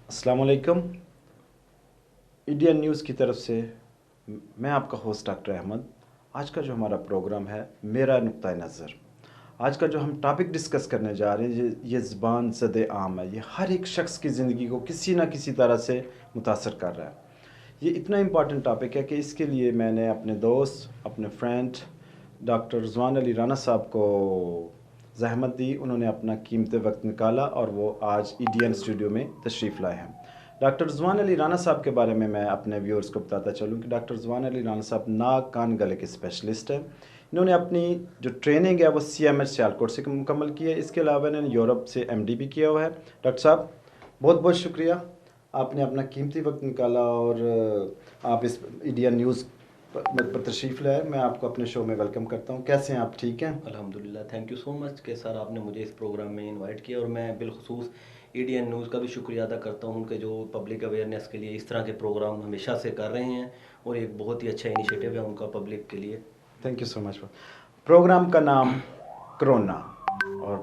अस्सलाम वालेकुम। Indian news की तरफ से मैं आपका होस्ट डॉक्टर अहमद। आज का जो हमारा प्रोग्राम है मेरा नुक्ता नज़र, आज का जो हम टॉपिक डिस्कस करने जा रहे हैं ये ज़बान ज़द आम है। ये हर एक शख्स की ज़िंदगी को किसी ना किसी तरह से मुतासर कर रहा है। ये इतना इम्पॉर्टेंट टॉपिक है कि इसके लिए मैंने अपने दोस्त, अपने फ्रेंड डॉक्टर रिजवान अली राना साहब को ज़हमत दी। उन्होंने अपना कीमती वक्त निकाला और वो आज ईडीएन स्टूडियो में तशरीफ़ लाए हैं। डॉक्टर रिजवान अली राना साहब के बारे में मैं अपने व्यूअर्स को बताता चलूँ कि डॉक्टर रिजवान अली राना साहब नाक कान गले के स्पेशलिस्ट हैं। इन्होंने अपनी जो ट्रेनिंग है वो CMH सियालकोट से मुकम्मल की है। इसके अलावा इन्होंने यूरोप से MD भी किया हुआ है। डॉक्टर साहब, बहुत बहुत शुक्रिया, आपने अपना कीमती वक्त निकाला और आप इस इंडियन न्यूज़ पर तशरीफ़ लाए। मैं आपको अपने शो में वेलकम करता हूँ। कैसे हैं आप? ठीक हैं? अल्हम्दुलिल्लाह, थैंक यू सो मच कि सर आपने मुझे इस प्रोग्राम में इनवाइट किया और मैं बिलखुसूस एडीएन न्यूज़ का भी शुक्रिया अदा करता हूँ कि जो पब्लिक अवेयरनेस के लिए इस तरह के प्रोग्राम हमेशा से कर रहे हैं और एक बहुत ही अच्छा इनिशिएटिव है उनका पब्लिक के लिए। Thank you so much. Programme का नाम कोरोना, और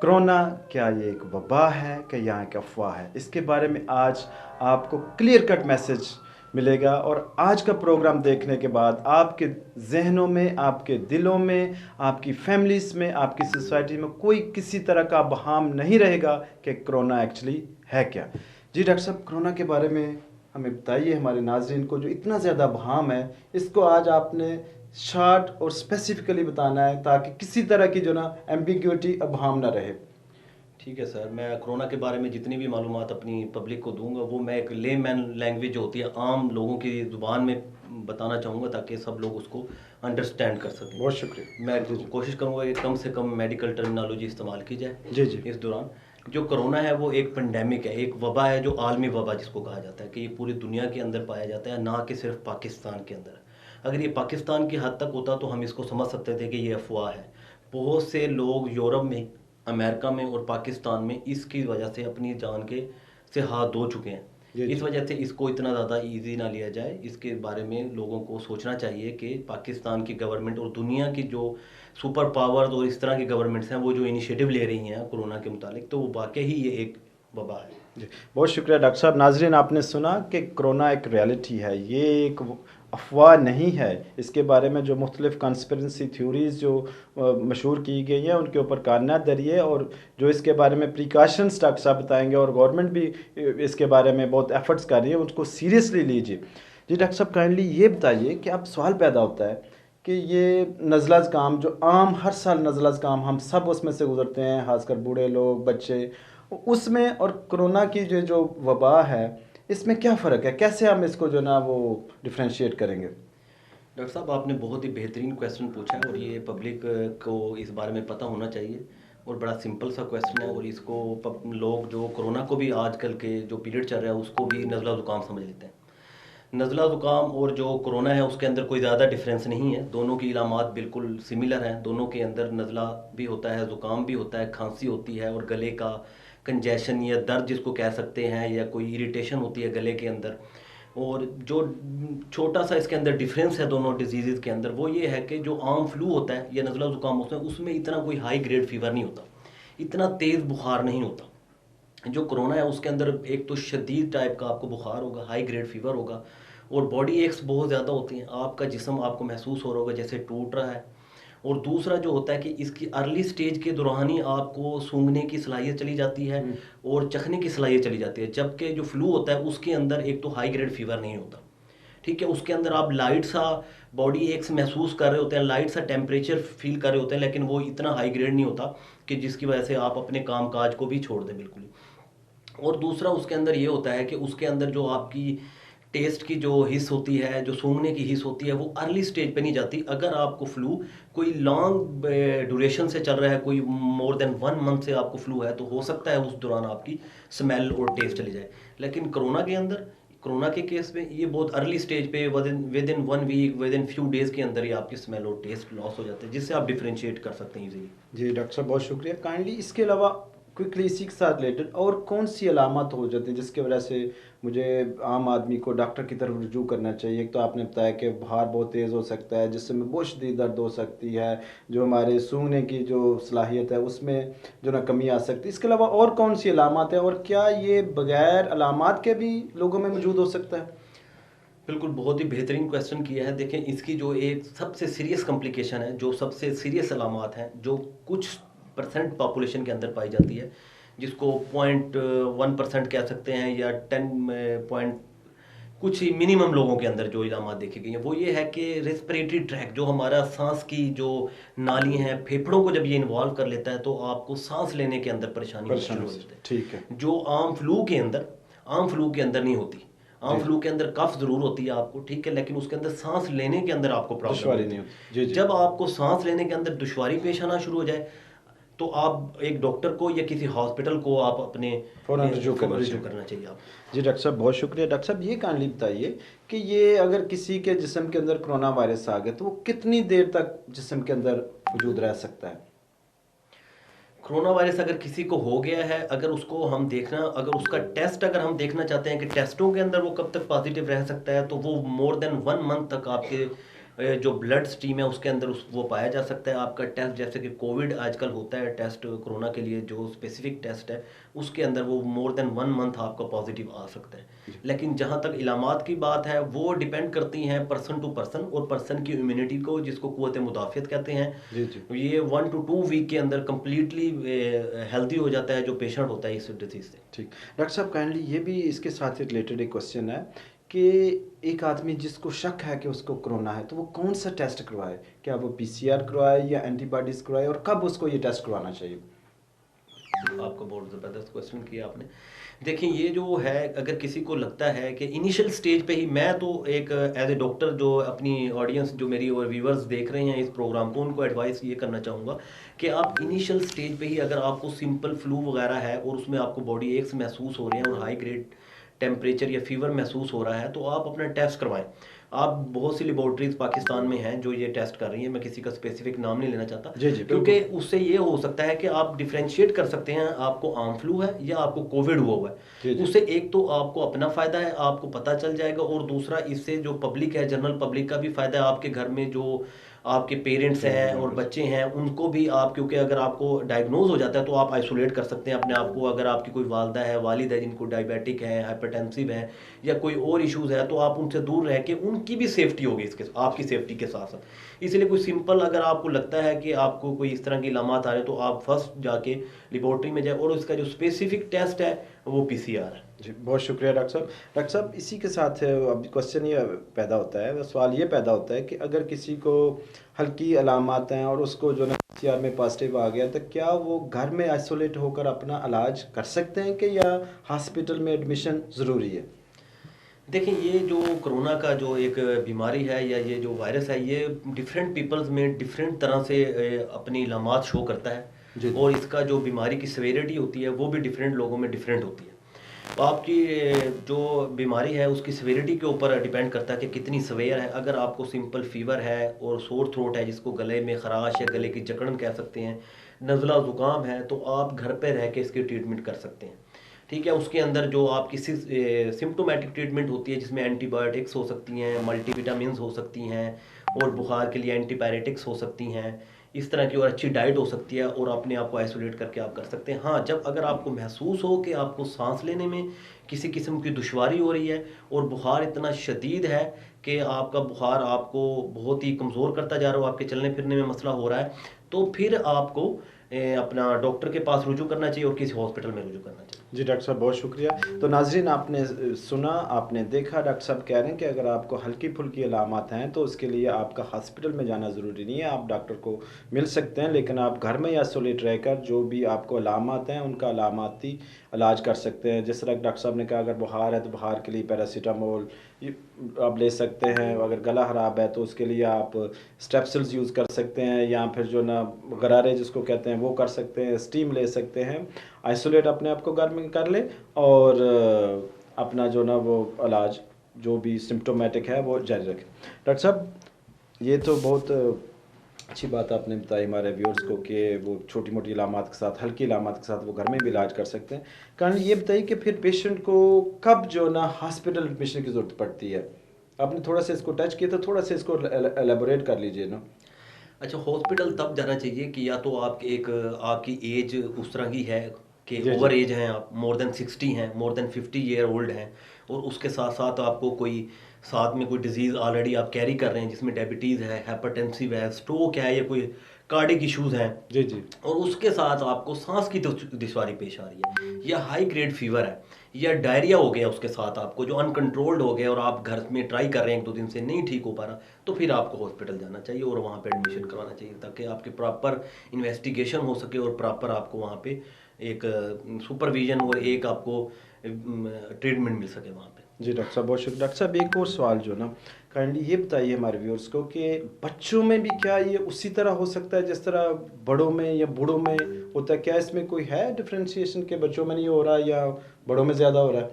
कोरोना क्या ये एक वबा है कि यहाँ एक अफवाह है, इसके बारे में आज आपको क्लियर कट मैसेज मिलेगा। और आज का प्रोग्राम देखने के बाद आपके जहनों में, आपके दिलों में, आपकी फैमिलीज़ में, आपकी सोसाइटी में कोई किसी तरह का बहाम नहीं रहेगा कि कोरोना एक्चुअली है क्या। जी डॉक्टर साहब, कोरोना के बारे में हमें बताइए, हमारे नाजरीन को जो इतना ज़्यादा बहाम है इसको आज आपने शार्ट और स्पेसिफिकली बताना है ताकि किसी तरह की जो ना एम्बिग्यूटी अभाम ना रहे। ठीक है सर, मैं कोरोना के बारे में जितनी भी मालूमात अपनी पब्लिक को दूंगा वो मैं एक लेमैन लैंग्वेज जो होती है आम लोगों की ज़ुबान में बताना चाहूँगा ताकि सब लोग उसको अंडरस्टैंड कर सकें। बहुत शुक्रिया। मैं जी जी कोशिश करूँगा कि कम से कम मेडिकल टर्मिनोलॉजी इस्तेमाल की जाए जी जी। इस दौरान। जो कोरोना है वो एक पेंडेमिक है, एक वबा है, जो आलमी वबा जिसको कहा जाता है कि ये पूरी दुनिया के अंदर पाया जाता है, ना कि सिर्फ पाकिस्तान के अंदर। अगर ये पाकिस्तान की हद तक होता तो हम इसको समझ सकते थे कि ये अफवाह है। बहुत से लोग यूरोप में, अमेरिका में और पाकिस्तान में इसकी वजह से अपनी जान के से हाथ धो चुके हैं। जी इस जी। वजह से इसको इतना ज़्यादा इजी ना लिया जाए। इसके बारे में लोगों को सोचना चाहिए कि पाकिस्तान की गवर्नमेंट और दुनिया की जो सुपर पावर्स और इस तरह की गवर्नमेंट्स हैं वो जो इनिशिएटिव ले रही हैं कोरोना के मुतालिक, तो वो वाकई ही ये एक वबा है। जी, बहुत शुक्रिया डॉक्टर साहब। नाजरीन, आपने सुना कि कोरोना एक रियलिटी है, ये एक अफवाह नहीं है। इसके बारे में जो मुख्तलिफ कंस्पिरेसी थ्योरीज जो मशहूर की गई हैं उनके ऊपर कानना दरिए, और जो इसके बारे में प्रिकॉशंस डॉक्टर साहब बताएंगे, और गवर्नमेंट भी इसके बारे में बहुत एफर्ट्स कर रही है, उसको सीरियसली लीजिए। जी डॉक्टर साहब, काइंडली ये बताइए कि अब सवाल पैदा होता है कि ये नज़ला ज़ुकाम जो आम हर साल नज़ला ज़ुकाम हम सब उसमें से गुजरते हैं, खासकर बूढ़े लोग, बच्चे, उसमें और कोरोना की जो जो वबा है इसमें क्या फ़र्क है? कैसे हम इसको जो ना वो डिफ्रेंशिएट करेंगे? डॉक्टर साहब, आपने बहुत ही बेहतरीन क्वेश्चन पूछा है और ये पब्लिक को इस बारे में पता होना चाहिए। और बड़ा सिंपल सा क्वेश्चन है और इसको लोग जो कोरोना को भी आजकल के जो पीरियड चल रहा है उसको भी नज़ला ज़ुकाम समझ लेते हैं। नज़ला ज़ुकाम और जो कोरोना है उसके अंदर कोई ज़्यादा डिफरेंस नहीं है, दोनों की इलामात बिल्कुल सिमिलर हैं। दोनों के अंदर नज़ला भी होता है, ज़ुकाम भी होता है, खांसी होती है और गले का कंजेशन या दर्द जिसको कह सकते हैं, या कोई इरिटेशन होती है गले के अंदर। और जो छोटा सा इसके अंदर डिफरेंस है दोनों डिजीज़ के अंदर वो ये है कि जो आम फ्लू होता है या नज़ला ज़ुकाम होता है उसमें इतना कोई हाई ग्रेड फीवर नहीं होता, इतना तेज़ बुखार नहीं होता। जो कोरोना है उसके अंदर एक तो शदीद टाइप का आपको बुखार होगा, हाई ग्रेड फीवर होगा और बॉडी एक्स बहुत ज़्यादा होती हैं। आपका जिस्म आपको महसूस हो रहा होगा जैसे टूट रहा है। और दूसरा जो होता है कि इसकी अर्ली स्टेज के दौरान ही आपको सूंघने की सलाहियत चली जाती है और चखने की सलाहियत चली जाती है, जबकि जो फ्लू होता है उसके अंदर एक तो हाई ग्रेड फीवर नहीं होता, ठीक है, उसके अंदर आप लाइट सा बॉडी एक्स महसूस कर रहे होते हैं, लाइट सा टेम्परेचर फील कर रहे होते हैं, लेकिन वो इतना हाई ग्रेड नहीं होता कि जिसकी वजह से आप अपने काम काज को भी छोड़ दें बिल्कुल ही। और दूसरा उसके अंदर ये होता है कि उसके अंदर जो आपकी टेस्ट की जो हिस्स होती है, जो सूंघने की हिस्स होती है, वो अर्ली स्टेज पे नहीं जाती। अगर आपको फ्लू कोई लॉन्ग ड्यूरेशन से चल रहा है, कोई मोर देन 1 मंथ से आपको फ्लू है, तो हो सकता है उस दौरान आपकी स्मेल और टेस्ट चली जाए। लेकिन कोरोना के अंदर, कोरोना के केस में ये बहुत अर्ली स्टेज पे within 1 week, within few days के अंदर ही आपकी स्मेल और टेस्ट लॉस हो जाते हैं, जिससे आप डिफ्रेंशिएट कर सकते हैं इजीली। जी डॉक्टर साहब, बहुत शुक्रिया। काइंडली इसके अलावा क्विकली इसी के साथ रिलेटेड और कौन सी अलामत हो जाती हैं जिसकी वजह से मुझे आम आदमी को डॉक्टर की तरफ रुजू करना चाहिए? एक तो आपने बताया कि बुखार बहुत तेज़ हो सकता है, जिसमें बहुत शदीद दर्द हो सकती है, जो हमारे सूंघने की जो सलाहियत है उसमें जो ना कमी आ सकती है। इसके अलावा और कौन सी अलामत है और क्या ये बगैर अलामत के भी लोगों में मौजूद हो सकता है? बिल्कुल, बहुत ही बेहतरीन क्वेश्चन किया है। देखें, इसकी जो एक सबसे सीरियस कॉम्प्लिकेशन है, जो सबसे सीरियस अलामात हैं, जो कुछ परसेंट पॉपुलेशन के अंदर पाई जाती है, जिसको 0.1% कह सकते हैं या 10 पॉइंट कुछ ही मिनिमम लोगों के अंदर जो इलामात देखी गई हैं, वो ये है कि रेस्पिरेटरी ट्रैक, जो हमारा सांस की जो नाली हैं, फेफड़ों को जब ये इन्वॉल्व कर लेता है तो आपको सांस लेने के अंदर परेशानी होनी शुरू हो जाती है, ठीक है। जो आम फ्लू के अंदर नहीं होती। आम जी, फ्लू के अंदर कफ जरूर होती है आपको, ठीक है, लेकिन उसके अंदर सांस लेने के अंदर आपको प्रॉब्लम दुश्वारी होती नहीं है। होती। जी, जी। जब आपको सांस लेने के अंदर दुश्वारी पेश आना शुरू हो जाए तो आप एक डॉक्टर को या किसी हॉस्पिटल को आप अपने फ़ौरन रुजू करना रुजू चाहिए। करना चाहिए आपको। जी डॉक्टर साहब, बहुत शुक्रिया। डॉक्टर साहब, ये काइंडली बताइए कि ये अगर किसी के जिस्म के अंदर कोरोना वायरस आ गया तो वो कितनी देर तक जिस्म के अंदर मौजूद रह सकता है? कोरोना वायरस अगर किसी को हो गया है, अगर उसका टेस्ट अगर हम देखना चाहते हैं कि टेस्टों के अंदर वो कब तक पॉजिटिव रह सकता है, तो वो मोर देन 1 मंथ तक आपके जो ब्लड स्ट्रीम है उसके अंदर वो पाया जा सकता है। आपका टेस्ट, जैसे कि कोविड आजकल होता है टेस्ट कोरोना के लिए, जो स्पेसिफिक टेस्ट है उसके अंदर वो मोर देन 1 मंथ आपका पॉजिटिव आ सकता है। लेकिन जहाँ तक इलामात की बात है, वो डिपेंड करती हैं पर्सन टू पर्सन और पर्सन की इम्यूनिटी को, जिसको कुव्वत मुदाफ़ियत कहते हैं। जी, जी। ये 1 to 2 वीक के अंदर कम्प्लीटली हेल्दी हो जाता है जो पेशेंट होता है इस डिजीज से। ठीक। डॉक्टर साहब, काइंडली ये भी इसके साथ रिलेटेड एक क्वेश्चन है कि एक आदमी जिसको शक है कि उसको कोरोना है तो वो कौन सा टेस्ट करवाए? क्या वो पीसीआर करवाए या एंटीबॉडीज करवाए और कब उसको ये टेस्ट करवाना चाहिए? आपको बहुत ज़बरदस्त क्वेश्चन किया आपने। देखिए, ये जो है, अगर किसी को लगता है कि इनिशियल स्टेज पे ही, मैं तो एक एज ए डॉक्टर जो अपनी ऑडियंस, जो मेरी और व्यूवर्स देख रहे हैं इस प्रोग्राम को, उनको एडवाइस ये करना चाहूँगा कि आप इनिशियल स्टेज पे ही अगर आपको सिंपल फ्लू वगैरह है और उसमें आपको बॉडी एक्स महसूस हो रहे हैं और हाई ग्रेड टेम्परेचर या फीवर महसूस हो रहा है, तो आप अपना टेस्ट करवाएं। आप बहुत सी लेबॉर्ट्रीज पाकिस्तान में हैं जो ये टेस्ट कर रही हैं, मैं किसी का स्पेसिफिक नाम नहीं लेना चाहता, जी, जी, क्योंकि बिल्कुल। उससे ये हो सकता है कि आप डिफ्रेंशिएट कर सकते हैं आपको आम फ्लू है या आपको कोविड हुआ हुआ जी, है। जी। उससे एक तो आपको अपना फ़ायदा है, आपको पता चल जाएगा, और दूसरा इससे जो पब्लिक है, जनरल पब्लिक का भी फ़ायदा है। आपके घर में जो आपके पेरेंट्स हैं और बच्चे हैं, उनको भी आप, क्योंकि अगर आपको डायग्नोज हो जाता है तो आप आइसोलेट कर सकते हैं अपने आप को। अगर आपकी कोई वालदा है, वालिद है जिनको डायबिटिक है, हाइपरटेंसिव है या कोई और इश्यूज़ है, तो आप उनसे दूर रह के उनकी भी सेफ्टी होगी इसके, आपकी सेफ्टी के साथ साथ। इसलिए कोई सिंपल, अगर आपको लगता है कि आपको कोई इस तरह की लामात आ रहे, तो आप फर्स्ट जाके लेबॉर्ट्री में जाए, और उसका जो स्पेसिफिक टेस्ट है वो पीसीआर है। जी, बहुत शुक्रिया डॉक्टर साहब। डॉक्टर साहब, इसी के साथ अब क्वेश्चन ये पैदा होता है, सवाल ये पैदा होता है कि अगर किसी को हल्की अलामत हैं और उसको जो ना पीसीआर में पॉजिटिव आ गया, तो क्या वो घर में आइसोलेट होकर अपना इलाज कर सकते हैं कि या हॉस्पिटल में एडमिशन ज़रूरी है? देखिए, ये जो कोरोना का जो एक बीमारी है या ये जो वायरस है, ये डिफरेंट पीपल्स में डिफरेंट तरह से अपनी इलामात शो करता है, जी, जी। और इसका जो बीमारी की सेवेरिटी होती है वो भी डिफरेंट लोगों में डिफरेंट होती है। तो आपकी जो बीमारी है उसकी सेवेरिटी के ऊपर डिपेंड करता है कि कितनी सवेयर है। अगर आपको सिंपल फीवर है और सोर थ्रोट है, जिसको गले में खराश या गले की जकड़न कह सकते हैं, नज़ला ज़ुकाम है, तो आप घर पे रह के इसकी ट्रीटमेंट कर सकते हैं। ठीक है, उसके अंदर जो आपकी सिम्प्टोमेटिक ट्रीटमेंट होती है, जिसमें एंटीबायोटिक्स हो सकती हैं, मल्टीविटामिन्स हो सकती हैं, और बुखार के लिए एंटीपायरेटिक्स हो सकती हैं, इस तरह की, और अच्छी डाइट हो सकती है, और अपने आप को आइसोलेट करके आप कर सकते हैं। हाँ, जब अगर आपको महसूस हो कि आपको सांस लेने में किसी किस्म की दुश्वारी हो रही है और बुखार इतना शदीद है कि आपका बुखार आपको बहुत ही कमज़ोर करता जा रहा हो, आपके चलने फिरने में मसला हो रहा है, तो फिर आपको अपना डॉक्टर के पास रुजू करना चाहिए और किसी हॉस्पिटल में रुजू करना चाहिए। जी डॉक्टर साहब, बहुत शुक्रिया। तो नाजरीन, आपने सुना, आपने देखा, डॉक्टर साहब कह रहे हैं कि अगर आपको हल्की फुल्की अलामत हैं तो उसके लिए आपका हॉस्पिटल में जाना ज़रूरी नहीं है, आप डॉक्टर को मिल सकते हैं, लेकिन आप घर में या आइसोलेट रहकर जो भी आपको अलामत हैं उनका अलामती इलाज कर सकते हैं। जिस तरह डॉक्टर साहब ने कहा, अगर बुखार है तो बुखार के लिए पैरासीटामोल आप ले सकते हैं, अगर गला ख़राब है तो उसके लिए आप स्टेप्सिल्स यूज़ कर सकते हैं, या फिर जो ना गरारे जिसको कहते हैं वो कर सकते हैं, स्टीम ले सकते हैं, आइसोलेट अपने आप को घर में कर ले, और अपना जो ना वो इलाज जो भी सिम्प्टोमेटिक है वो जारी रखें। डॉक्टर साहब, ये तो बहुत अच्छी बात आपने बताई हमारे व्यूअर्स को कि वो छोटी मोटी इलामात के साथ, हल्की इलामात के साथ वो घर में भी इलाज कर सकते हैं। कारण ये बताइए कि फिर पेशेंट को कब जो ना हॉस्पिटल एडमिशन की ज़रूरत पड़ती है? आपने थोड़ा सा इसको टच किया, तो थोड़ा सा इसको एलेबोरेट कर लीजिए ना। अच्छा, हॉस्पिटल तब जाना चाहिए कि या तो आपकी एज उस तरह की है कि जी जी। ओवर एज हैं, आप मोर देन 60 हैं, मोर देन 50 ईयर ओल्ड हैं, और उसके साथ साथ आपको कोई साथ में कोई डिजीज़ ऑलरेडी आप कैरी कर रहे हैं, जिसमें डायबिटीज़ है, हाइपरटेंसिव है, स्ट्रोक है, या कोई कार्डिक इश्यूज़ हैं, जी जी। और उसके साथ आपको सांस की दुश्वारी पेश आ रही है, या हाई ग्रेड फीवर है, या डायरिया हो गया उसके साथ आपको, जो अनकंट्रोल्ड हो गया और आप घर में ट्राई कर रहे हैं 1-2 दिन से नहीं ठीक हो पा रहा, तो फिर आपको हॉस्पिटल जाना चाहिए और वहाँ पे एडमिशन करवाना चाहिए, ताकि आपकी प्रॉपर इन्वेस्टिगेशन हो सके और प्रॉपर आपको वहाँ पे एक सुपरविजन और एक आपको ट्रीटमेंट मिल सके वहाँ पे। जी डॉक्टर साहब, बहुत शुक्रिया। डॉक्टर साहब, एक और सवाल जो ना, काइंडली ये बताइए हमारे व्यूअर्स को कि बच्चों में भी क्या ये उसी तरह हो सकता है जिस तरह बड़ों में या बूढ़ों में होता है? क्या इसमें कोई है डिफरेंशिएशन के बच्चों में नहीं हो रहा या बड़ों में ज़्यादा हो रहा है?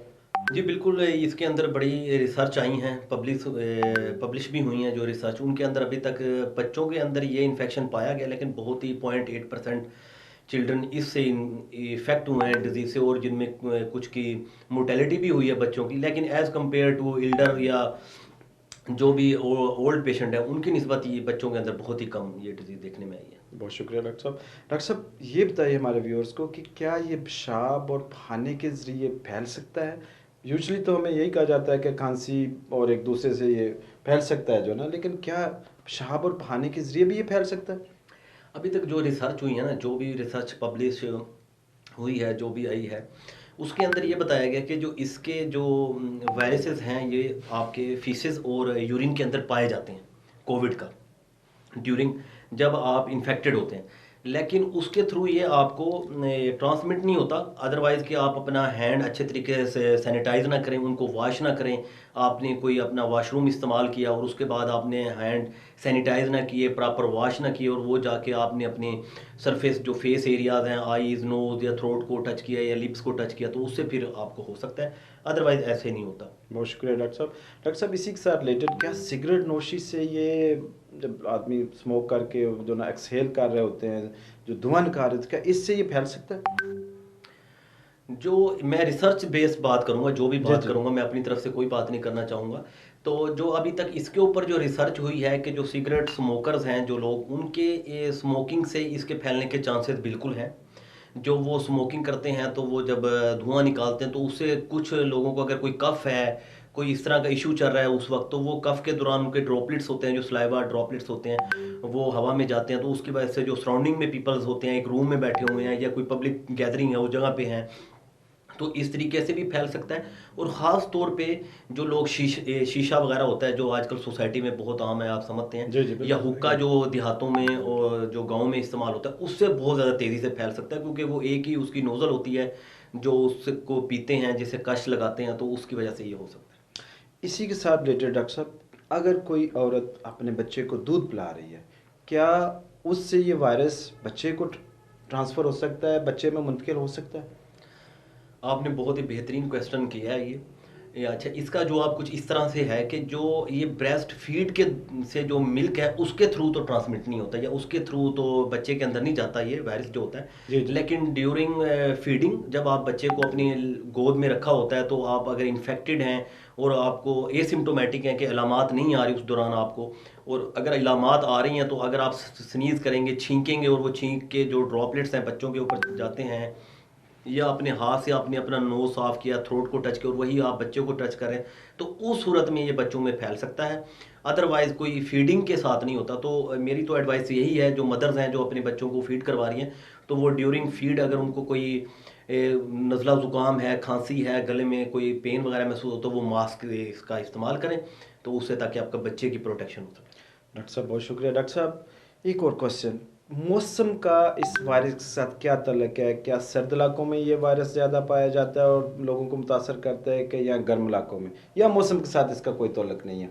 जी बिल्कुल, इसके अंदर बड़ी रिसर्च आई हैं, पब्लिश भी हुई हैं जो रिसर्च, उनके अंदर अभी तक बच्चों के अंदर ये इन्फेक्शन पाया गया, लेकिन बहुत ही 0.8% चिल्ड्रन इससे इफेक्ट हुए हैं डिजीज से, और जिनमें कुछ की मोर्टेलिटी भी हुई है बच्चों की, लेकिन एज कम्पेयर टू एल्डर या जो भी ओल्ड पेशेंट है, उनकी निस्बत ये बच्चों के अंदर बहुत ही कम ये डिजीज देखने में आई है। बहुत शुक्रिया डॉक्टर साहब। डॉक्टर साहब, ये बताइए हमारे व्यूअर्स को कि क्या ये पेशाब और खाने के ज़रिए फैल सकता है? यूजुअली तो हमें यही कहा जाता है कि खांसी और एक दूसरे से ये फैल सकता है जो ना, लेकिन क्या पेशाब और खाने के ज़रिए भी ये फैल सकता है? अभी तक जो रिसर्च हुई है ना, जो भी रिसर्च पब्लिश हुई है, जो भी आई है, उसके अंदर ये बताया गया कि जो इसके जो वायरसेस हैं, ये आपके फीसेस और यूरिन के अंदर पाए जाते हैं कोविड का, ड्यूरिंग जब आप इन्फेक्टेड होते हैं, लेकिन उसके थ्रू ये आपको ट्रांसमिट नहीं होता, अदरवाइज कि आप अपना हैंड अच्छे तरीके से सैनिटाइज ना करें, उनको वॉश ना करें, आपने कोई अपना वॉशरूम इस्तेमाल किया और उसके बाद आपने हैंड सैनिटाइज ना किए, प्रॉपर वॉश ना किए, और वो जाके आपने अपने सरफेस जो फेस एरियाज हैं, आईज, नोज या थ्रोट को टच किया या लिप्स को टच किया, तो उससे फिर आपको हो सकता है, अदरवाइज ऐसे नहीं होता। बहुत शुक्रिया डॉक्टर साहब। डॉक्टर साहब, इसी के साथ रिलेटेड, क्या सिगरेट नोशी से ये जब आदमी स्मोक करके जो ना एक्सहेल कर रहे होते हैं, जो धुआं निकाल रहे होते हैं, क्या इससे ये फैल सकता है? जो मैं रिसर्च बेस्ड बात करूंगा, जो भी जी बात जी। करूंगा, मैं अपनी तरफ से कोई बात नहीं करना चाहूँगा। तो जो अभी तक इसके ऊपर जो रिसर्च हुई है कि जो सिगरेट स्मोकर्स हैं, जो लोग, उनके ये स्मोकिंग से इसके फैलने के चांसेस बिल्कुल हैं। जो वो स्मोकिंग करते हैं तो वो जब धुआं निकालते हैं, तो उससे कुछ लोगों को अगर कोई कफ है, कोई इस तरह का इशू चल रहा है उस वक्त, तो वो कफ के दौरान उनके ड्रॉपलेट्स होते हैं, जो स्लाइवा ड्रॉपलेट्स होते हैं, वो हवा में जाते हैं, तो उसकी वजह से जो सराउंडिंग में पीपल्स होते हैं, एक रूम में बैठे हुए हैं या कोई पब्लिक गैदरिंग है उस जगह पे हैं, तो इस तरीके से भी फैल सकता है। और ख़ास तौर पे जो लोग शीशा वगैरह होता है, जो आजकल सोसाइटी में बहुत आम है, आप समझते हैं, जी जी, या बिल्कुल हुक्का जो देहातों में और जो गांव में इस्तेमाल होता है, उससे बहुत ज़्यादा तेज़ी से फैल सकता है, क्योंकि वो एक ही उसकी नोज़ल होती है, जो उसको पीते हैं, जिसे कश लगाते हैं, तो उसकी वजह से ये हो सकता है। इसी के साथ रिलेटेड डॉक्टर साहब, अगर कोई औरत अपने बच्चे को दूध पिला रही है, क्या उससे ये वायरस बच्चे को ट्रांसफ़र हो सकता है, बच्चे में मुंतकिल हो सकता है? आपने बहुत ही बेहतरीन क्वेश्चन किया है ये। अच्छा, इसका जवाब कुछ इस तरह से है कि जो ये ब्रेस्ट फीड के से जो मिल्क है, उसके थ्रू तो ट्रांसमिट नहीं होता, या उसके थ्रू तो बच्चे के अंदर नहीं जाता ये वायरस जो होता है। जी जी। लेकिन ड्यूरिंग फीडिंग, जब आप बच्चे को अपनी गोद में रखा होता है, तो आप अगर इन्फेक्टेड हैं और आपको एसिम्टोमेटिक हैं कि अलामात नहीं आ रही उस दौरान आपको, और अगर अलामात आ रही हैं, तो अगर आप स्नीज करेंगे, छींकेंगे, और वो छींक के जो ड्रॉपलेट्स हैं बच्चों के ऊपर जाते हैं, या अपने हाथ से आपने अपना नोज साफ किया, थ्रोट को टच किया, और वही आप बच्चों को टच करें, तो उस सूरत में ये बच्चों में फैल सकता है। अदरवाइज कोई फीडिंग के साथ नहीं होता। तो मेरी तो एडवाइस यही है, जो मदर्स हैं जो अपने बच्चों को फीड करवा रही हैं, तो वो ड्यूरिंग फीड अगर उनको कोई नज़ला ज़ुकाम है, खांसी है, गले में कोई पेन वगैरह महसूस हो, तो वो मास्क इसका इस्तेमाल करें, तो उससे ताकि आपका बच्चे की प्रोटेक्शन हो सके। डॉक्टर साहब, बहुत शुक्रिया। डॉक्टर साहब, एक और क्वेश्चन, मौसम का इस वायरस के साथ क्या ताल्लुक है? क्या सर्द इलाकों में ये वायरस ज़्यादा पाया जाता है और लोगों को मुतासर करता है, कि या गर्म इलाकों में, या मौसम के साथ इसका कोई ताल्लुक नहीं है?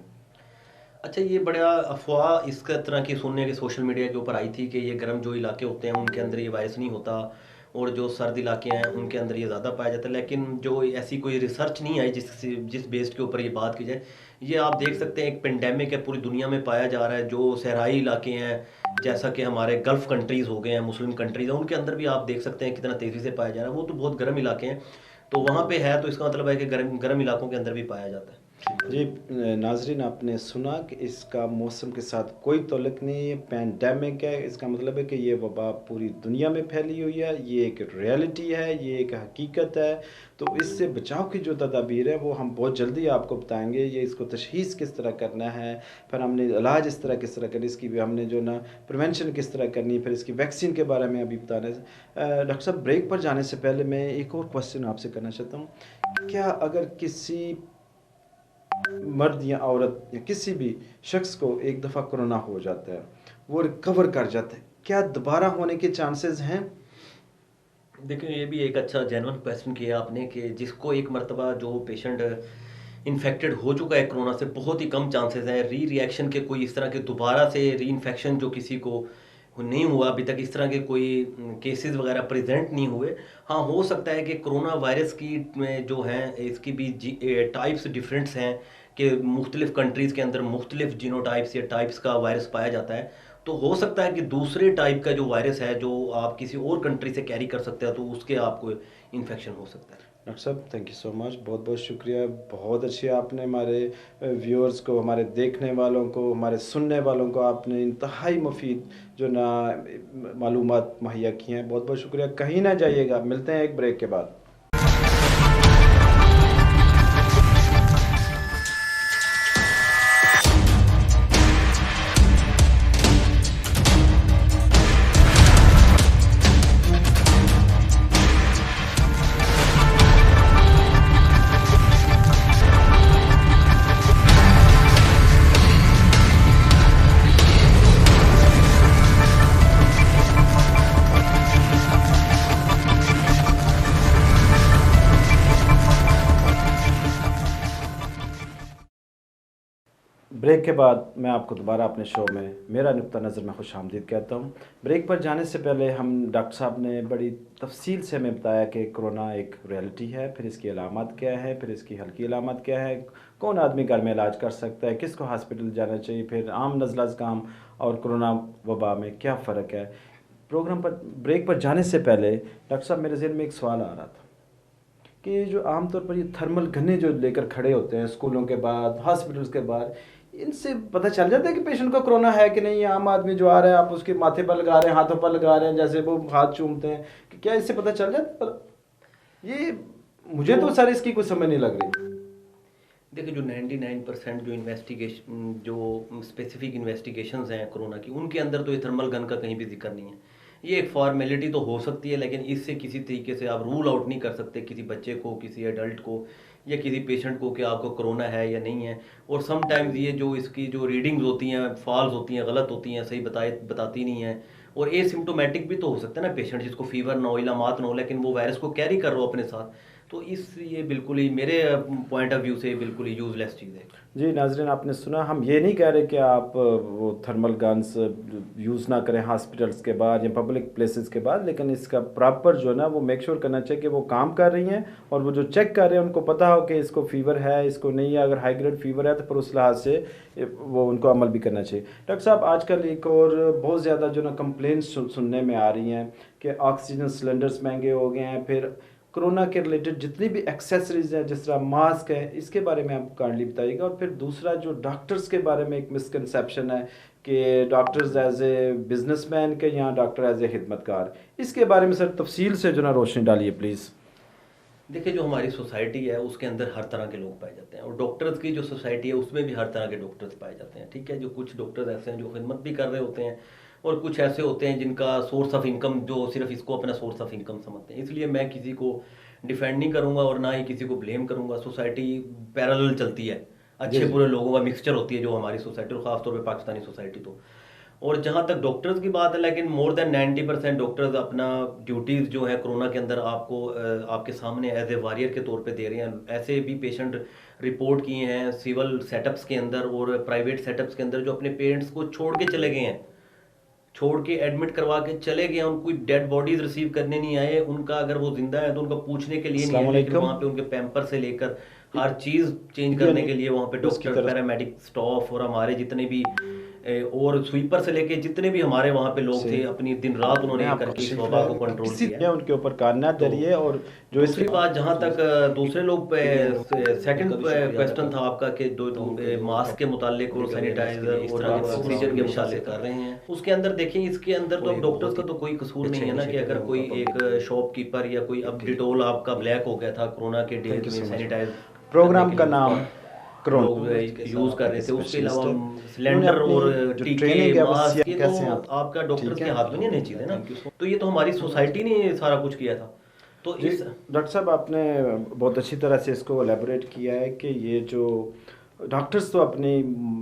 अच्छा, ये बड़ा अफवाह इसका तरह की सुनने के सोशल मीडिया के ऊपर आई थी कि ये गर्म जो इलाके होते हैं उनके अंदर ये वायरस नहीं होता, और जो सर्द इलाके हैं उनके अंदर ये ज़्यादा पाया जाता है। लेकिन जो ऐसी कोई रिसर्च नहीं आई जिस बेस्ड के ऊपर ये बात की जाए। ये आप देख सकते हैं एक पेंडेमिक है, पूरी दुनिया में पाया जा रहा है। जो सहराई इलाके हैं, जैसा कि हमारे गल्फ़ कंट्रीज़ हो गए हैं, मुस्लिम कंट्रीज़ हैं, उनके अंदर भी आप देख सकते हैं कितना तेज़ी से पाया जा रहा है। वो तो बहुत गर्म इलाके हैं, तो वहाँ पे है, तो इसका मतलब है कि गर्म गर्म इलाकों के अंदर भी पाया जाता है। जी नाजरीन, आपने सुना कि इसका मौसम के साथ कोई ताल्लुक नहीं है, पैंडेमिक है। इसका मतलब है कि ये वबा पूरी दुनिया में फैली हुई है, ये एक रियलिटी है, ये एक हकीकत है। तो इससे बचाव की जो तदाबीर है वो हम बहुत जल्दी आपको बताएंगे। ये इसको तशख़ीस किस तरह करना है, फिर हमने इलाज इस तरह किस तरह करना, इसकी भी हमने जो ना प्रिवेंशन किस तरह करनी है, फिर इसकी वैक्सीन के बारे में अभी बताना है। डॉक्टर साहब, ब्रेक पर जाने से पहले मैं एक और क्वेश्चन आपसे करना चाहता हूँ। क्या अगर किसी मर्द या औरत या किसी भी शख्स को एक दफ़ा कोरोना हो जाता है, वो रिकवर कर जाता है, क्या दोबारा होने के चांसेस हैं? देखिए, ये भी एक अच्छा जेन्युइन क्वेश्चन किया आपने कि जिसको एक मर्तबा जो पेशेंट इन्फेक्टेड हो चुका है कोरोना से, बहुत ही कम चांसेस है रिएक्शन के, कोई इस तरह के दोबारा से री-इन्फेक्शन जो किसी को नहीं हुआ अभी तक, इस तरह के कोई केसेस वगैरह प्रेजेंट नहीं हुए। हाँ, हो सकता है कि कोरोना वायरस की जो है इसकी भी टाइप्स डिफरेंट्स हैं, कि मुख्तलिफ कंट्रीज़ के अंदर मुख्तलिफ जीनोटाइप्स या टाइप्स का वायरस पाया जाता है। तो हो सकता है कि दूसरे टाइप का जो वायरस है जो आप किसी और कंट्री से कैरी कर सकते हैं, तो उसके आपको इन्फेक्शन हो सकता है। डॉक्टर साहब, थैंक यू सो मच, बहुत बहुत शुक्रिया। बहुत अच्छी आपने हमारे व्यूअर्स को, हमारे देखने वालों को, हमारे सुनने वालों को आपने इंतहाई मुफीद जो ना मालूमात मुहैया की हैं। बहुत बहुत शुक्रिया। कहीं ना जाइएगा, मिलते हैं एक ब्रेक के बाद। ब्रेक के बाद मैं आपको दोबारा अपने शो में मेरा नुक्ता नज़र में खुशामदीद कहता हूँ। ब्रेक पर जाने से पहले हम डॉक्टर साहब ने बड़ी तफसील से हमें बताया कि कोरोना एक रियलिटी है, फिर इसकी अलामत क्या है, फिर इसकी हल्की अलामत क्या है, कौन आदमी घर में इलाज कर सकता है, किसको हॉस्पिटल जाना चाहिए, फिर आम नज़ला ज़ुकाम और कोरोना वबा में क्या फ़र्क है। प्रोग्राम पर ब्रेक पर जाने से पहले डॉक्टर साहब, मेरे जहन में एक सवाल आ रहा था कि जो आमतौर पर ये थर्मल गन्ने जो लेकर खड़े होते हैं स्कूलों के बाद, हॉस्पिटल्स के बाद, इनसे पता चल जाता है कि पेशेंट को कोरोना है कि नहीं। आम आदमी जो आ रहा है, आप उसके माथे पर लगा रहे हैं, हाथों पर लगा रहे हैं, जैसे वो हाथ चूमते हैं, कि क्या इससे पता चल जाता है? ये मुझे तो सर इसकी कुछ समझ नहीं लग रही। देखिए, जो 99% जो इन्वेस्टिगेशन, जो स्पेसिफिक इन्वेस्टिगेशंस हैं कोरोना की, उनके अंदर तो ये थर्मल गन का कहीं भी जिक्र नहीं है। ये एक फॉर्मेलिटी तो हो सकती है, लेकिन इससे किसी तरीके से आप रूल आउट नहीं कर सकते किसी बच्चे को, किसी एडल्ट को या किसी पेशेंट को कि आपको कोरोना है या नहीं है। और समटाइम्स ये जो इसकी जो रीडिंग्स होती हैं फॉल्स होती हैं, गलत होती हैं, सही बताती नहीं हैं। और एसिम्प्टोमेटिक भी तो हो सकता है ना पेशेंट, जिसको फीवर ना हो, इलामात ना हो, लेकिन वो वायरस को कैरी कर रहा हो अपने साथ। तो इस ये बिल्कुल ही मेरे पॉइंट ऑफ व्यू से बिल्कुल ही यूज़लेस चीज़ है। जी नाजरीन, आपने सुना, हम ये नहीं कह रहे कि आप वो थर्मल गन्स यूज़ ना करें हॉस्पिटल्स के बाद या पब्लिक प्लेसेस के बाद, लेकिन इसका प्रॉपर जो है ना वो मेक श्योर करना चाहिए कि वो काम कर रही हैं, और वो जो चेक कर रहे हैं उनको पता हो कि इसको फ़ीवर है, इसको नहीं है। अगर हाई ग्रेड फ़ीवर है तो फिर उस लिहाज से वो उनको अमल भी करना चाहिए। डॉक्टर साहब, आजकल एक और बहुत ज़्यादा जो ना कंप्लेंट्स सुनने में आ रही हैं कि ऑक्सीजन सिलेंडर्स महंगे हो गए हैं, फिर कोरोना के रिलेटेड जितनी भी एक्सेसरीज हैं, जिस तरह मास्क है, इसके बारे में आप काइंडली बताइएगा। और फिर दूसरा, जो डॉक्टर्स के बारे में एक मिसकंसेप्शन है कि डॉक्टर्स एज ए बिजनेसमैन के या डॉक्टर एज ए खिदमतकार, इसके बारे में सर तफसील से जो ना रोशनी डालिए प्लीज़। देखिए, जो हमारी सोसाइटी है उसके अंदर हर तरह के लोग पाए जाते हैं, और डॉक्टर्स की जो सोसाइटी है उसमें भी हर तरह के डॉक्टर्स पाए जाते हैं। ठीक है, जो कुछ डॉक्टर्स ऐसे हैं जो खिदमत भी कर रहे होते हैं, और कुछ ऐसे होते हैं जिनका सोर्स ऑफ इनकम, जो सिर्फ इसको अपना सोर्स ऑफ इनकम समझते हैं। इसलिए मैं किसी को डिफेंड नहीं करूंगा और ना ही किसी को ब्लेम करूंगा। सोसाइटी पैरेलल चलती है, अच्छे बुरे लोगों का मिक्सचर होती है जो हमारी सोसाइटी, और ख़ासतौर पे पाकिस्तानी सोसाइटी। तो और जहाँ तक डॉक्टर्स की बात है, लेकिन मोर देन 90% डॉक्टर्स अपना ड्यूटीज़ जो है कोरोना के अंदर आपको आपके सामने एज ए वॉरियर के तौर पे दे रहे हैं। ऐसे भी पेशेंट रिपोर्ट किए हैं सिविल सेटअप्स के अंदर और प्राइवेट सेटअप्स के अंदर, जो अपने पेरेंट्स को छोड़ के चले गए हैं। छोड़ के एडमिट करवा के चले गए, उनको कोई डेड बॉडीज रिसीव करने नहीं आए, उनका अगर वो जिंदा है तो उनका पूछने के लिए नहीं अस्सलाम आए, लेकिन वालेकुम। वहाँ पे उनके पैम्पर से लेकर हर चीज़ चेंज इंडियन करने के लिए वहाँ पे न्यूज़ की डॉक्टर, तरफ पैरामेडिक स्टाफ और हमारे जितने भी और स्वीपर से लेके जितने भी हमारे वहाँ पे लोग से थे, अपनी दिन रात मैं उन्होंने ये आपको करके इस शिफ वबा को कंट्रोल किसी किया ने है। उनके ऊपर कानना तो दरिए और जो इसके दूसरी बात, जहाँ तक दूसरे लोग सेकंड क्वेश्चन था आपका कि दो मास्क के मुतालिक और सैनिटाइजर और ऑक्सीजन के मुतालिक कर रहे हैं, उसके अंदर देखिए, इसके अंदर तो अब डॉक्टर्स का तो कोई कसूर नहीं है ना, कि अगर कोई एक शॉपकीपर या कोई, अब डिटोल आपका ब्लैक हो गया था कोरोना के डेज में सैनिटाइज प्रोग्राम का नाम लोग यूज कर रहे थे, उसके अलावा सिलेंडर और टीके, मास्क, ये तो आपका डॉक्टर्स के हाथ में नहीं है चीज़ें ना, तो ये तो हमारी सोसाइटी ने सारा कुछ किया था। तो जी इस डॉक्टर साहब, आपने बहुत अच्छी तरह से इसको एलेबोरेट किया है कि ये जो डॉक्टर्स तो अपनी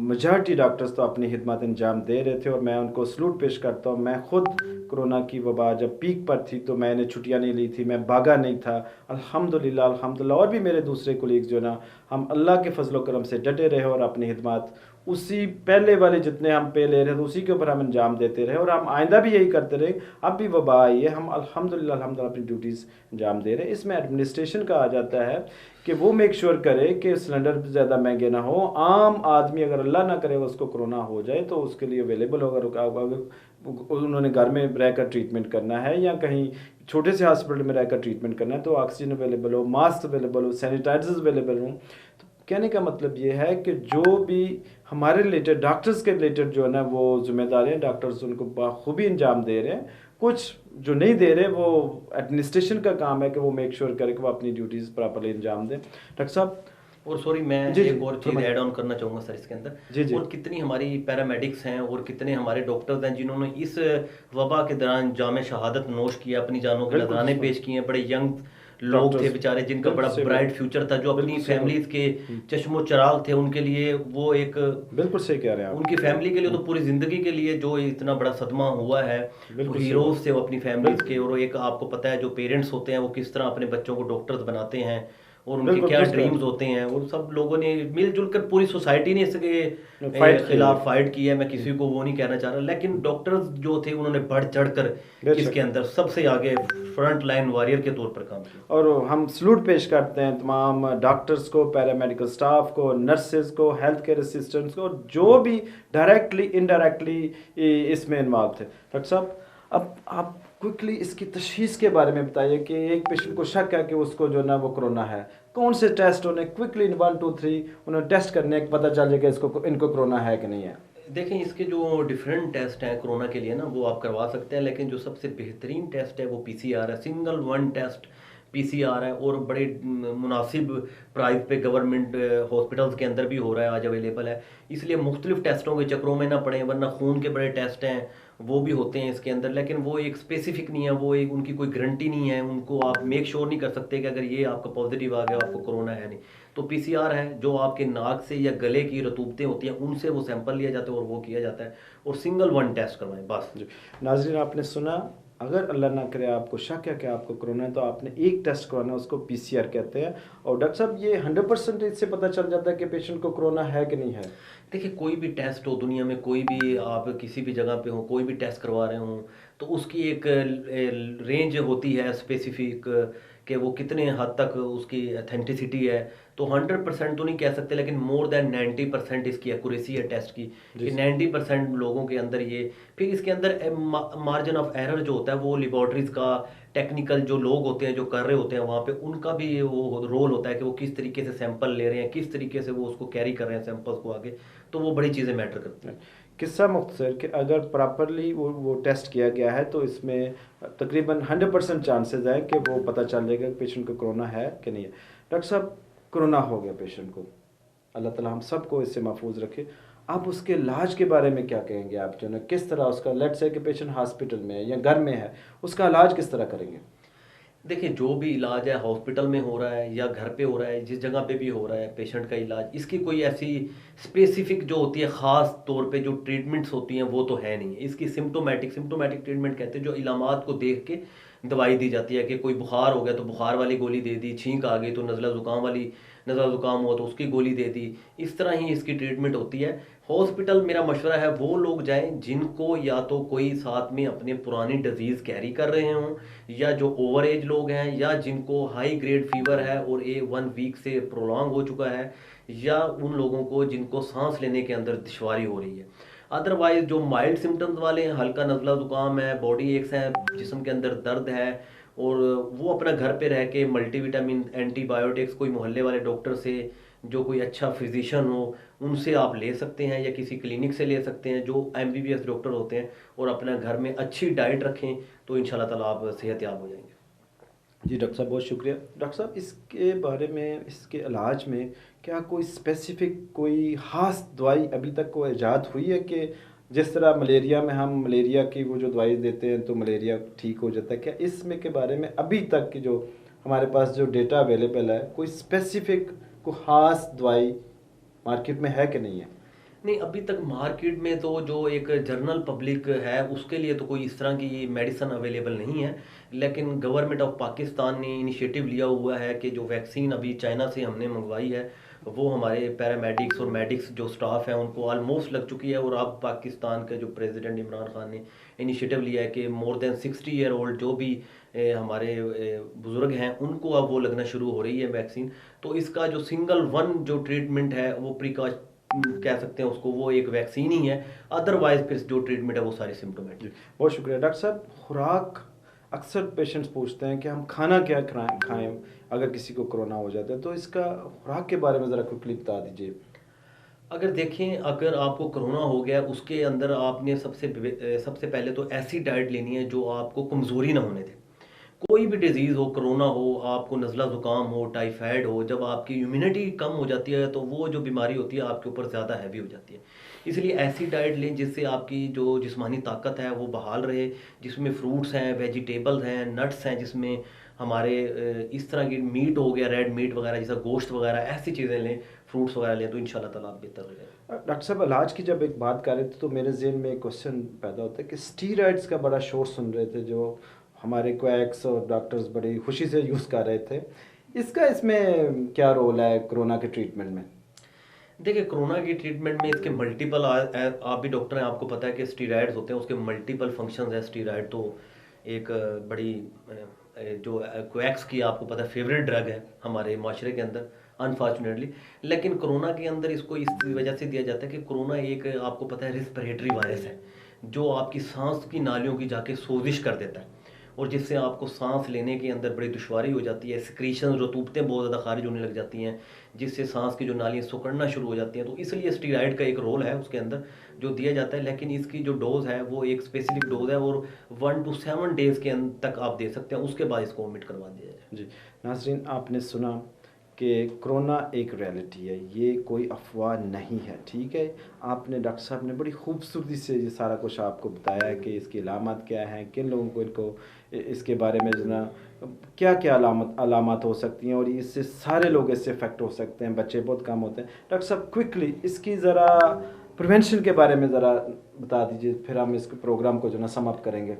मेजॉरिटी डॉक्टर्स तो अपनी खिदमत अंजाम दे रहे थे और मैं उनको सलूट पेश करता हूँ। मैं खुद कोरोना की वबा जब पीक पर थी तो मैंने छुट्टियाँ नहीं ली थी, मैं भागा नहीं था, अल्हम्दुलिल्लाह अल्हम्दुलिल्लाह। और भी मेरे दूसरे कोलीग्स जो ना, हम अल्लाह के फजल करम से डटे रहे और अपनी खिदमत उसी पहले वाले जितने हम पे ले रहे थे उसी के ऊपर हम अंजाम देते रहे और हम आइंदा भी यही करते रहे। अब भी वबा आई है, हम अल्हम्दुलिल्लाह अल्हम्दुलिल्लाह अपनी ड्यूटीज़ अंजाम दे रहे हैं। इसमें एडमिनिस्ट्रेशन का आ जाता है कि वो मेक श्योर करे कि सिलेंडर ज़्यादा महंगे ना हो। आम आदमी अगर अल्लाह ना करे उसको कोरोना हो जाए तो उसके लिए अवेलेबल होगा, अगर उन्होंने घर में रहकर ट्रीटमेंट करना है या कहीं छोटे से हॉस्पिटल में रहकर ट्रीटमेंट करना है तो ऑक्सीजन अवेलेबल हो, मास्क अवेलेबल हो, सैनिटाइजर्स अवेलेबल हो। तो कहने का मतलब ये है कि जो भी हमारे रिलेटेड डॉक्टर्स के रिलेटेड जो है ना वो जिम्मेदारी है, डॉक्टर्स उनको बखूबी अंजाम दे रहे हैं। कुछ जो नहीं दे रहे वो एडमिनिस्ट्रेशन का काम है कि वो मेक श्योर करे कि वो अपनी ड्यूटीज़ प्रॉपरली अंजाम दें। डॉक्टर साहब, और सॉरी, मैं जी, एक और चीज़ फरमाइए। ऐड ऑन करना चाहूँगा सर इसके अंदर, जी। और कितनी हमारी पैरामेडिक्स हैं और कितने हमारे डॉक्टर्स हैं जिन्होंने इस वबा के दौरान जामे शहादत नोश किया, अपनी जानों के बिल्कुल नजराने सर। पेश किए हैं। बड़े यंग लोग थे डॉक्टर्स बेचारे, जिनका बिल्कुल बड़ा सही ब्राइट बात। फ्यूचर था, जो अपनी बिल्कुल सही फैमिलीज के चश्मो चराग थे, उनके लिए वो एक, बिल्कुल सही कह रहे हैं आप। उनकी फैमिली के लिए तो पूरी ज़िंदगी के लिए जो इतना बड़ा सदमा हुआ है, वो बिल्कुल सही हीरोज बात। थे वो अपनी फैमिलीज के। और एक आपको पता है जो पेरेंट्स होते हैं वो किस तरह अपने बच्चों को डॉक्टर्स बनाते हैं और उनके बिल्कुल क्या जिस तरह ड्रीम्स होते हैं, और सब लोगों ने मिलजुल कर, पूरी सोसाइटी ने इसके फाइट खिलाफ फाइट की है। मैं किसी को वो नहीं कहना चाह रहा, लेकिन डॉक्टर्स जो थे उन्होंने बढ़ चढ़ कर बेशक। इसके अंदर सबसे आगे फ्रंट लाइन वॉरियर के तौर पर काम किया। और हम सलूट पेश करते हैं तमाम डॉक्टर्स को, पैरामेडिकल स्टाफ को, नर्सेज को, हेल्थ केयर असिस्टेंट्स को, जो भी डायरेक्टली इनडायरेक्टली इसमें इन्वॉल्व थे। डॉक्टर साहब, अब आप क्विकली इसकी तशखीस के बारे में बताइए कि एक पेशेंट को शक है कि उसको जो ना वो कोरोना है, कौन से टेस्ट उन्हें क्विकली 1 2 3 उन्हें टेस्ट करने के पता चल जाएगा इसको इनको कोरोना है कि नहीं है? देखें, इसके जो डिफरेंट टेस्ट हैं कोरोना के लिए ना, वो आप करवा सकते हैं, लेकिन जो सबसे बेहतरीन टेस्ट है वो पीसीआर है। सिंगल वन टेस्ट पीसीआर है और बड़े मुनासिब प्राइस पे गवर्नमेंट हॉस्पिटल्स के अंदर भी हो रहा है, आज अवेलेबल है। इसलिए मुख्तलिफ टेस्टों के चक्रों में ना पड़े, वरना खून के बड़े टेस्ट हैं वो भी होते हैं इसके अंदर, लेकिन वो एक स्पेसिफिक नहीं है, वो एक उनकी कोई गारंटी नहीं है, उनको आप मेक श्योर नहीं कर सकते कि अगर ये आपका पॉजिटिव आ गया आपको कोरोना है नहीं। तो पीसीआर है, जो आपके नाक से या गले की रतूबतें होती हैं उनसे वो सैंपल लिया जाता है और वो किया जाता है, और सिंगल वन टेस्ट करवाएं बस। जी नाज़रीन, आपने सुना, अगर अल्लाह ना करे आपको शक है कि आपको कोरोना है तो आपने एक टेस्ट करवाना है, उसको पीसीआर कहते हैं। और डॉक्टर साहब, ये 100% इससे पता चल जाता है कि पेशेंट को कोरोना है कि नहीं है? देखिए, कोई भी टेस्ट हो दुनिया में, कोई भी आप किसी भी जगह पे हो, कोई भी टेस्ट करवा रहे हो, तो उसकी एक रेंज होती है स्पेसिफिक, कि वो कितने हद तक उसकी अथेंटिसिटी है। तो 100% तो नहीं कह सकते, लेकिन मोर देन 90% इसकी एक्यूरेसी है टेस्ट की, कि 90% लोगों के अंदर ये। फिर इसके अंदर मार्जिन ऑफ एरर जो होता है वो लेबॉर्ट्रीज का, टेक्निकल जो लोग होते हैं जो कर रहे होते हैं वहाँ पे, उनका भी वो रोल होता है कि वो किस तरीके से सैंपल ले रहे हैं, किस तरीके से वो उसको कैरी कर रहे हैं सैंपल्स को आगे। तो वो बड़ी चीज़ें मैटर करती हैं। किस्सा मुख्तसर कि अगर प्रॉपरली वो टेस्ट किया गया है तो इसमें तकरीबन 100% चांसेस है कि वो पता चल जाएगा कि पेशेंट को कोरोना है कि नहीं है। डॉक्टर साहब, कोरोना हो गया पेशेंट को, अल्लाह ताला हम सबको इससे महफूज रखे। आप उसके इलाज के बारे में क्या कहेंगे? आप जो है किस तरह उसका, लेट्स से कि पेशेंट हॉस्पिटल में है या घर में है, उसका इलाज किस तरह करेंगे? देखिए, जो भी इलाज है हॉस्पिटल में हो रहा है या घर पे हो रहा है, जिस जगह पे भी हो रहा है पेशेंट का इलाज, इसकी कोई ऐसी स्पेसिफिक जो होती है ख़ास तौर पे जो ट्रीटमेंट्स होती हैं वो तो है नहीं। इसकी सिम्टोमेटिक ट्रीटमेंट कहते हैं, जो इलामात को देख के दवाई दी जाती है कि कोई बुखार हो गया तो बुखार वाली गोली दे दी, छींक आ गई तो नज़ला ज़ुकाम हुआ तो उसकी गोली दे दी। इस तरह ही इसकी ट्रीटमेंट होती है। हॉस्पिटल मेरा मशवरा है वो लोग जाएं जिनको या तो कोई साथ में अपने पुरानी डिजीज़ कैरी कर रहे हों, या जो ओवर एज लोग हैं, या जिनको हाई ग्रेड फीवर है और 1 वीक से प्रोलॉन्ग हो चुका है, या उन लोगों को जिनको सांस लेने के अंदर दुश्वारी हो रही है। अदरवाइज जो माइल्ड सिम्टम्स वाले हैं, हल्का नज़ला ज़ुकाम है, बॉडी एक्स है, जिस्म के अंदर दर्द है, और वो अपना घर पे रह के मल्टीविटामिन, एंटीबायोटिक्स कोई मोहल्ले वाले डॉक्टर से, जो कोई अच्छा फिजिशियन हो उनसे आप ले सकते हैं, या किसी क्लिनिक से ले सकते हैं जो एमबीबीएस डॉक्टर होते हैं, और अपना घर में अच्छी डाइट रखें तो इंशाल्लाह ताला आप सेहतयाब हो जाएंगे। जी डॉक्टर साहब, बहुत शुक्रिया। डॉक्टर साहब, इसके बारे में, इसके इलाज में क्या कोई स्पेसिफिक, कोई ख़ास दवाई अभी तक को ईजाद हुई है कि जिस तरह मलेरिया में हम मलेरिया की वो जो दवाई देते हैं तो मलेरिया ठीक हो जाता है, क्या इसमें के बारे में अभी तक की जो हमारे पास जो डेटा अवेलेबल है, कोई स्पेसिफिक को ख़ास दवाई मार्केट में है कि नहीं है? नहीं, अभी तक मार्केट में तो जो एक जनरल पब्लिक है उसके लिए तो कोई इस तरह की मेडिसिन अवेलेबल नहीं है। लेकिन गवर्नमेंट ऑफ पाकिस्तान ने इनिशिएटिव लिया हुआ है कि जो वैक्सीन अभी चाइना से हमने मंगवाई है वो हमारे पैरामेडिक्स और मेडिक्स जो स्टाफ हैं उनको ऑलमोस्ट लग चुकी है। और अब पाकिस्तान के जो प्रेसिडेंट इमरान खान ने इनिशिएटिव लिया है कि मोर देन 60 ईयर ओल्ड जो भी हमारे बुज़ुर्ग हैं उनको अब वो लगना शुरू हो रही है वैक्सीन। तो इसका जो सिंगल वन जो ट्रीटमेंट है वो कह सकते हैं उसको, वो एक वैक्सीन ही है। अदरवाइज फिर जो ट्रीटमेंट है वो सारी सिम्टोमेटिक। बहुत शुक्रिया डॉक्टर साहब। खुराक, अक्सर पेशेंट्स पूछते हैं कि हम खाना क्या खाएं अगर किसी को कोरोना हो जाता है, तो इसका खुराक के बारे में ज़रा क्विकली बता दीजिए। अगर देखें, अगर आपको कोरोना हो गया उसके अंदर आपने सबसे पहले तो ऐसी डाइट लेनी है जो आपको कमज़ोरी ना होने दे। कोई भी डिजीज़ हो, कोरोना हो, आपको नज़ला ज़ुकाम हो, टाइफाइड हो, जब आपकी इम्यूनिटी कम हो जाती है तो वो जो बीमारी होती है आपके ऊपर ज़्यादा हैवी हो जाती है। इसलिए ऐसी डाइट लें जिससे आपकी जो जिस्मानी ताकत है वो बहाल रहे, जिसमें फ्रूट्स हैं, वेजिटेबल्स हैं, नट्स हैं, जिसमें हमारे इस तरह की मीट हो गया, रेड मीट वगैरह, जैसा गोश्त वगैरह, ऐसी चीज़ें लें, फ्रूट्स वगैरह लें तो इंशाल्लाह ताला आप बेहतर हो जाएगा। डॉक्टर साहब, इलाज की जब एक बात कर रहे थे तो मेरे जहन में एक क्वेश्चन पैदा होता है कि स्टीरॉइड्स का बड़ा शोर सुन रहे थे, जो हमारे क्वैक्स और डॉक्टर्स बड़ी खुशी से यूज़ कर रहे थे। इसका इसमें क्या रोल है कोरोना के ट्रीटमेंट में? देखिए, कोरोना की ट्रीटमेंट में इसके मल्टीपल, आप भी डॉक्टर हैं, आपको पता है कि स्टीरॉयड्स होते हैं, उसके मल्टीपल फंक्शंस हैं। स्टीरॉयड तो एक बड़ी जो कोवैक्स की आपको पता है फेवरेट ड्रग है हमारे माशरे के अंदर, अनफॉर्चुनेटली। लेकिन कोरोना के अंदर इसको इस वजह से दिया जाता है कि कोरोना एक, आपको पता है, रिस्पिरेटरी वायरस है जो आपकी सांस की नालियों की जाके सोजिश कर देता है, और जिससे आपको सांस लेने के अंदर बड़ी दुश्वारी हो जाती है। सिक्रीशन, रतूबतें बहुत ज़्यादा खारिज होने लग जाती हैं, जिससे सांस की जो नालियाँ सिकुड़ना शुरू हो जाती हैं। तो इसलिए स्टीरॉयड का एक रोल है उसके अंदर जो दिया जाता है। लेकिन इसकी जो डोज़ है वो एक स्पेसिफिक डोज़ है, और 1 to 7 डेज़ के तक आप दे सकते हैं, उसके बाद इसको ओमिट करवा दिया जाए। जी नाज़रीन, आपने सुना कि कोरोना एक रियलिटी है, ये कोई अफवाह नहीं है, ठीक है। आपने, डॉक्टर साहब ने बड़ी खूबसूरती से ये सारा कुछ आपको बताया है कि इसकी अलामत क्या हैं, किन लोगों को इनको इसके बारे में जो ना क्या क्या अलामत हो सकती हैं, और इससे सारे लोग इससे इफ़ेक्ट हो सकते हैं, बच्चे बहुत कम होते हैं। डॉक्टर साहब, क्विकली इसकी ज़रा प्रिवेंशन के बारे में ज़रा बता दीजिए, फिर हम इस प्रोग्राम को जो ना सम अप करेंगे।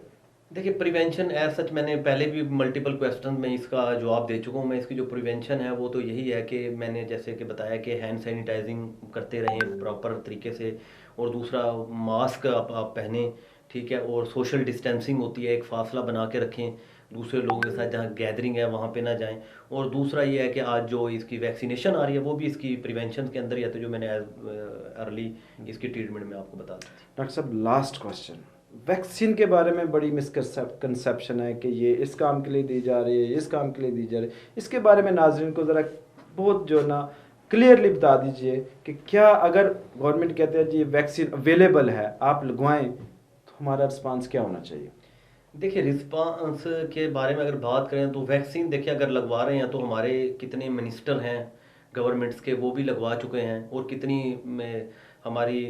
देखिए, प्रिवेंशन एज सच मैंने पहले भी मल्टीपल क्वेश्चन में इसका जवाब दे चुका हूँ मैं। इसकी जो प्रिवेंशन है वो तो यही है कि मैंने जैसे कि बताया कि हैंड सैनिटाइजिंग करते रहें प्रॉपर तरीके से, और दूसरा मास्क आप पहने, ठीक है, और सोशल डिस्टेंसिंग होती है, एक फासला बना के रखें, दूसरे लोगों के साथ जहाँ गैदरिंग है वहाँ पे ना जाएं। और दूसरा ये है कि आज जो इसकी वैक्सीनेशन आ रही है वो भी इसकी प्रिवेंशन के अंदर ही आती है, जो मैंने अर्ली इसकी ट्रीटमेंट में आपको बता दी थी। डॉक्टर साहब, लास्ट क्वेश्चन, वैक्सीन के बारे में बड़ी मिसकंसेप्शन है कि ये इस काम के लिए दी जा रही है, इस काम के लिए दी जा रही है। इसके बारे में नाज़रीन को ज़रा बहुत जो ना क्लियरली बता दीजिए कि क्या अगर गवर्नमेंट कहते हैं जी वैक्सीन अवेलेबल है, आप लगवाएं, तो हमारा रिस्पांस क्या होना चाहिए? देखिए, रिस्पांस के बारे में अगर बात करें तो वैक्सीन, देखिए, अगर लगवा रहे हैं तो हमारे कितने मिनिस्टर हैं गवर्नमेंट्स के वो भी लगवा चुके हैं, और कितनी हमारी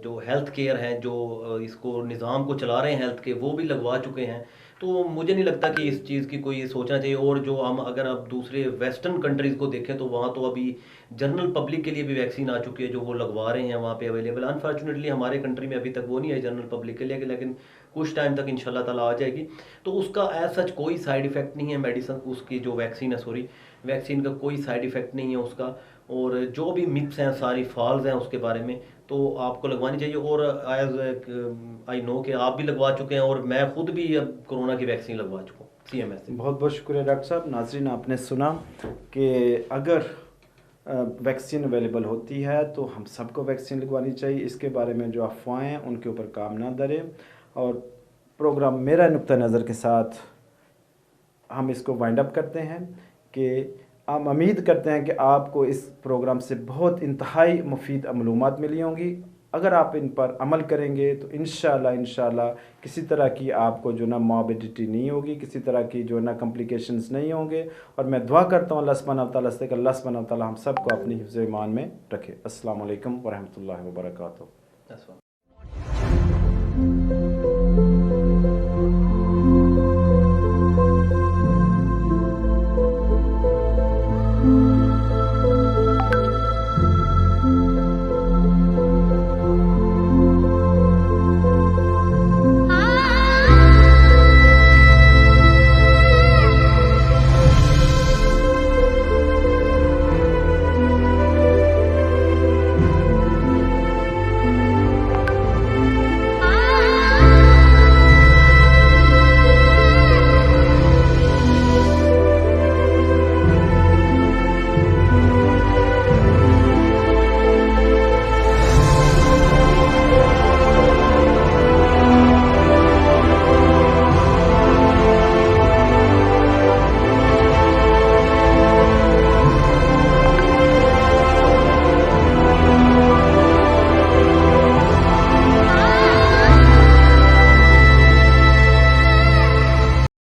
जो हेल्थ केयर हैं, जो इसको निज़ाम को चला रहे हैं हेल्थ के, वो भी लगवा चुके हैं। तो मुझे नहीं लगता कि इस चीज़ की कोई सोचना चाहिए। और जो हम अगर अब दूसरे वेस्टर्न कंट्रीज़ को देखें तो वहाँ तो अभी जनरल पब्लिक के लिए भी वैक्सीन आ चुकी है जो वो लगवा रहे हैं वहाँ पे अवेलेबल। अनफॉर्चुनेटली हमारे कंट्री में अभी तक वो नहीं है जनरल पब्लिक के लिए, लेकिन कुछ टाइम तक इंशाल्लाह ताला आ जाएगी। तो उसका एज सच कोई साइड इफ़ेक्ट नहीं है, मेडिसिन उसकी जो वैक्सीन है, सॉरी वैक्सीन का कोई साइड इफ़ेक्ट नहीं है उसका। और जो भी मिथ्स हैं, सारी फॉल्स हैं उसके बारे में, तो आपको लगवानी चाहिए। और एज आई नो कि आप भी लगवा चुके हैं और मैं खुद भी अब कोरोना की वैक्सीन लगवा चुका हूँ CMS से। बहुत बहुत शुक्रिया डॉक्टर साहब। नाज़रीन, आपने सुना कि अगर वैक्सीन अवेलेबल होती है तो हम सबको वैक्सीन लगवानी चाहिए। इसके बारे में जो अफवाहें हैं उनके ऊपर काम ना धरें। और प्रोग्राम मेरा नुक्ता नज़र के साथ हम इसको वाइंड अप करते हैं कि हम उम्मीद करते हैं कि आपको इस प्रोग्राम से बहुत इंतहाई मुफीद मालूमात मिली होंगी। अगर आप इन पर अमल करेंगे तो इंशाल्लाह किसी तरह की आपको जो ना मॉर्बिडिटी नहीं होगी, किसी तरह की जो ना कॉम्प्लिकेशंस नहीं होंगे। और मैं दुआ करता हूँ अल्लाह सुब्हानहू व तआला से कि अल्लाह सुब्हानहू व तआला हम सबको अपनी हिफ्ज़-ए-ईमान में रखे। अस्सलाम वालेकुम व रहमतुल्लाहि व बरकातहू।